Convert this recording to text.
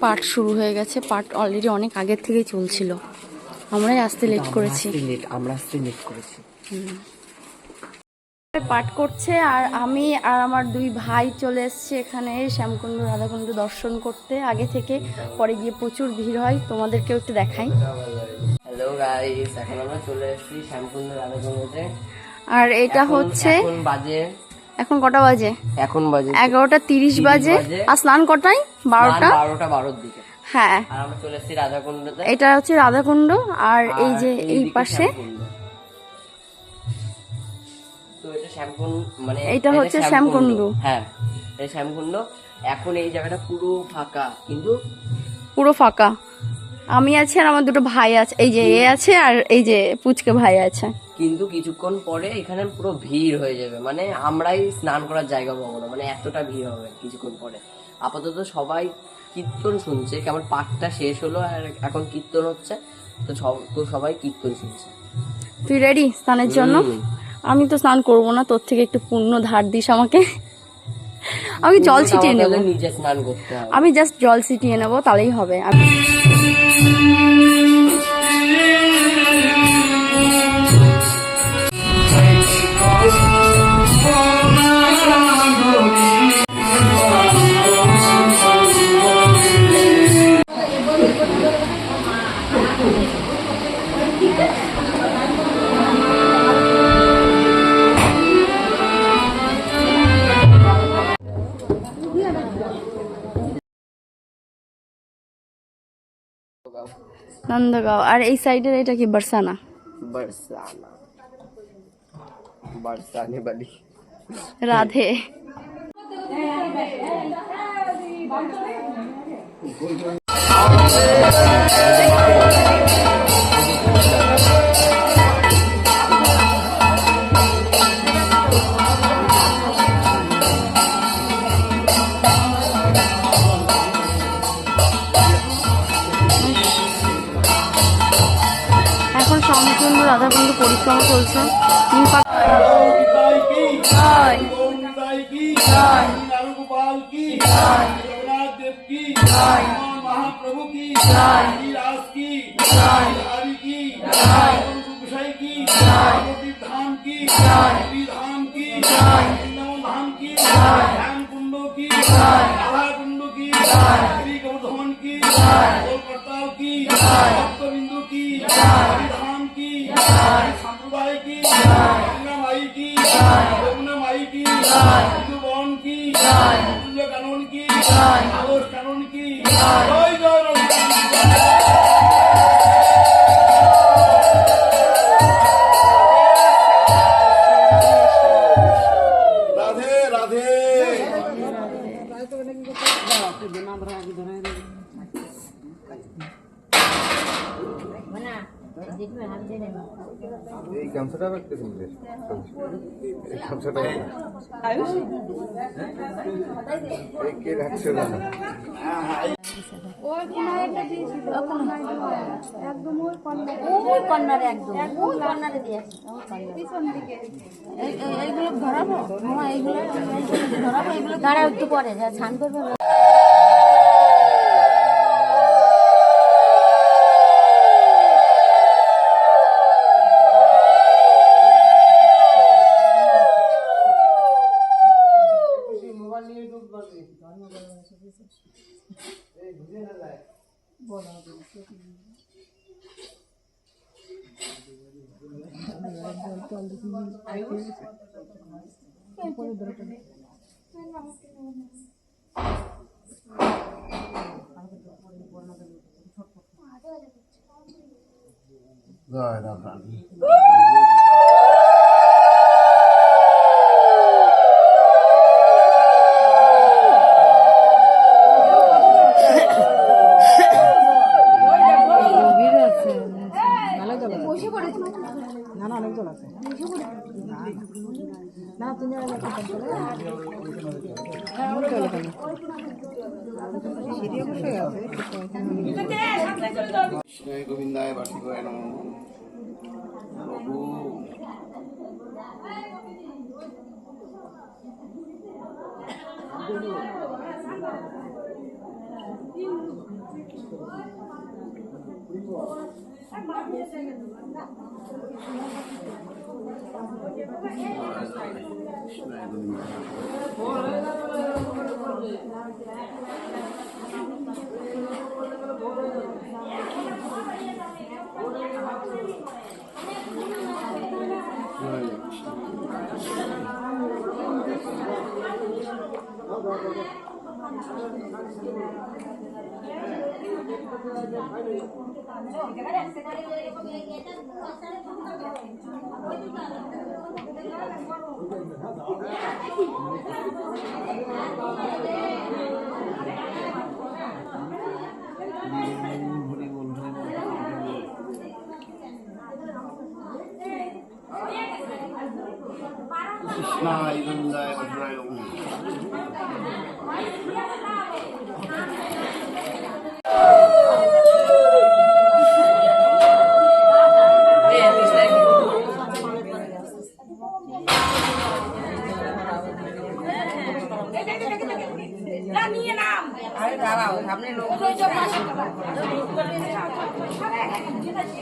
পাঠ শুরু হয়ে গেছে। পাঠ অলরেডি অনেক আগের থেকেই চলছিল, আমরাই আসতে লেট করেছি। আমরা আসতে লেট করেছি। পাঠ করছে আর আমি আর আমার দুই ভাই চলে এসেছি এখানে শ্যামকুণ্ড রাধাকুণ্ড দর্শন করতে আগে থেকে। পরে গিয়ে প্রচুর ভিড় হয়, তোমাদেরকেও একটু দেখাই। হ্যালো গাইস, এখন আমরা চলে এসেছি শ্যামকুণ্ড রাধাকুণ্ডতে। আর এটা হচ্ছে এখন কটা বাজে? এখন বাজে 11:30 বাজে। আর স্নান কটায়? 12টার দিকে। হ্যাঁ, আর আমরা চলে এসেছি রাধাকুণ্ডতে। এটা হচ্ছে রাধাকুণ্ড আর এই যে এই পাশে তো এটা শ্যামকুণ্ড, মানে এটা হচ্ছে শ্যামকুণ্ড। হ্যাঁ, এটা শ্যামকুণ্ড। এখন এই জায়গাটা পুরো ফাঁকা, কিন্তু পুরো ফাঁকা। আমি আছি আর আমার দুটো ভাই আছে, এই যে এ আছে আর এই যে পুচকে ভাই আছে। কিন্তু কিছুক্ষণ পরে এখানে পুরো ভিড় হয়ে যাবে, মানে আমরাই স্নান করার জায়গা পাবো না, মানে এতটা ভিড় হবে কিছুক্ষণ পরে। আপাতত সবাই কীর্তন শুনছে, কেমন পাঠটা শেষ হলো আর এখন কীর্তন হচ্ছে, তো সবাই কীর্তন শুনছে। তুই রেডি স্নানের জন্য? আমি তো স্নান করবো না, তোর থেকে একটু পুণ্য ধার দিস আমাকে। আমি জল ছিটিয়ে নেব, নিজে স্নান করতে হবে। আমি জাস্ট জল ছিটিয়ে নেব, তাহলেই হবে। नंदगांव। और এই সাইডের এটা কি बरसाना? बरसाने वाली राधे। এখন সম্পূর্ণ রাধাকুণ্ড পরিক্রমা চলছে। महाप्रभु की रास की हरि की गोसाई की धाम की धाम की धाम की श्याम कुंडो की राधा कुंडो की श्री गौधवन की करताल की भक्त बिंदु की धाम की संप्रदाय की गंगा माई की यमुना माई की हिंदू भवन की कानून की आदर्श कानून की जय जय राधे राधे। এই গামছাটা রাখতে শুনলে এই গামছাটা আয়ুষ এই কে রাখছে না ওই কোনায় একটা দিয়েছিল একদম ওই কর্নারে একদম ওই কর্নারে দিয়েছে পিছন দিকে এইগুলো ধরাবো। হ্যাঁ এইগুলো ধরাবো, এগুলো দাঁড়া একটু পরে যা ছান করবে। জয় রাধা। गोविंदाय वासुदेवाय नमः। प्रभु কৃষ্ণায় গঙ্গায় অধরায় আরে দাঁড়াও সামনে লোক ঠিক আছে